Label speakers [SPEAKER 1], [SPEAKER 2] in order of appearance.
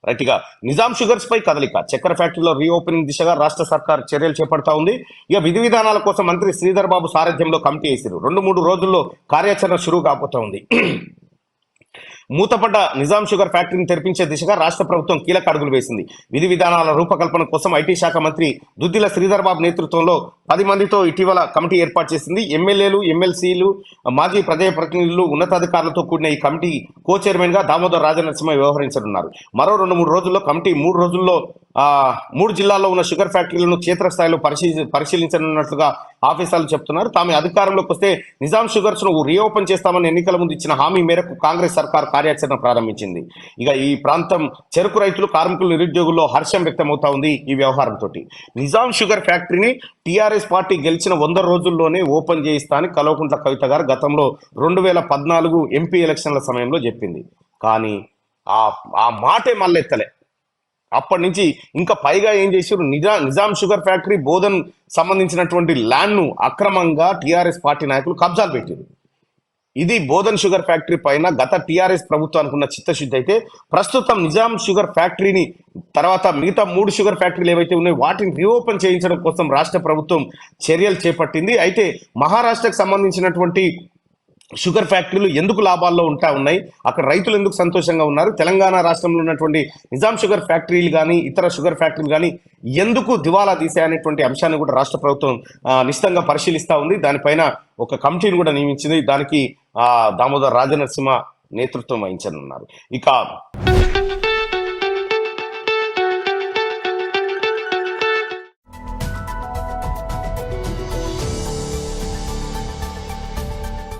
[SPEAKER 1] Right గా Nizam sugars పై కదలిక. చక్కెర ఫ్యాక్టరీలో రీఓపెనింగ్ దిశగా రాష్ట్ర సర్కార్ చర్యలు చేపడతా ఉంది. ఇక విధి విధానాల కోసం మంత్రి శ్రీధర్ బాబు సారథ్యంలో కమిటీ వేసారు. 2-3 రోజుల్లో కార్యాచరణ షురూ కాబోతా ఉంది. మూతపడ్డ నిజాం షుగర్ ఫ్యాక్టరీని తెరిపించే దిశగా రాష్ట్ర ప్రభుత్వం కీలక అడుగులు వేసింది. విధి విధానాల రూపకల్పన కోసం ఐటీ శాఖ మంత్రి దుద్దిల శ్రీధర్ బాబు నేతృత్వంలో 10 మందితో ఇటీవల కమిటీ ఏర్పాటు చేసింది. ఎమ్మెల్యేలు, ఎమ్మెల్సీలు, మాజీ ప్రజాప్రతినిధులు, ఉన్నతాధికారులతో కూడిన ఈ కమిటీ కో చైర్మన్ గా దామోదర్ రాజనరసింహ వ్యవహరించనున్నారు. మరో 2-3 రోజుల్లో కమిటీ 3 రోజుల్లో 3 జిల్లాల్లో ఉన్న షుగర్ ఫ్యాక్టరీలను క్షేత్రస్థాయిలో పరిశీలించనున్నట్లుగా ఆఫీసర్లు చెప్తున్నారు. తాము అధికారంలోకి వస్తే నిజాం షుగర్స్ ను రీఓపెన్ చేస్తామని ఎన్నికల ముందు ఇచ్చిన హామీ మేరకు కాంగ్రెస్ సర్కార్ కార్యాచరణ ప్రారంభించింది. ఇక ఈ ప్రాంతం చెరుకు రైతులు, కార్మికులు, నిరుద్యోగుల్లో హర్షం వ్యక్తమవుతా ఉంది ఈ వ్యవహారంతో. నిజాం షుగర్ ఫ్యాక్టరీని టీఆర్ఎస్ పార్టీ గెలిచిన 100 రోజుల్లోనే ఓపెన్ చేయిస్తా అని కల్వకుంట్ల కవిత గారు గతంలో 2014 ఎంపీ ఎలక్షన్ల సమయంలో చెప్పింది. కానీ ఆ మాటే మళ్ళెత్తలే. అప్పటి నుంచి ఇంకా పైగా ఏం చేశారు, నిజాం షుగర్ ఫ్యాక్టరీ బోధన్ సంబంధించినటువంటి ల్యాండ్ ను అక్రమంగా టీఆర్ఎస్ పార్టీ నాయకులు కబ్జాలు పెట్టారు. ఇది బోధన్ షుగర్ ఫ్యాక్టరీ పైన గత టీఆర్ఎస్ ప్రభుత్వానికి ఉన్న చిత్తశుద్ధి అయితే, ప్రస్తుతం నిజాం షుగర్ ఫ్యాక్టరీని తర్వాత మిగతా 3 షుగర్ ఫ్యాక్టరీలు ఏవైతే ఉన్నాయో వాటిని రీఓపెన్ చేయించడం కోసం రాష్ట్ర ప్రభుత్వం చర్యలు చేపట్టింది. అయితే మహారాష్ట్రకు సంబంధించినటువంటి షుగర్ ఫ్యాక్టరీలు ఎందుకు లాభాల్లో ఉన్నాయి, అక్కడ రైతులు ఎందుకు సంతోషంగా ఉన్నారు, తెలంగాణ రాష్ట్రంలో ఉన్నటువంటి నిజాం షుగర్ ఫ్యాక్టరీలు కానీ ఇతర షుగర్ ఫ్యాక్టరీలు కానీ ఎందుకు దివాలా తీసాయనేటువంటి అంశాన్ని కూడా రాష్ట్ర ప్రభుత్వం నిశ్చితంగా పరిశీలిస్తూ ఉంది. దానిపైన ఒక కమిటీని కూడా నియమించింది. దానికి దామోదర్ రాజనరసింహ నేతృత్వం వహించనున్నారు. ఇక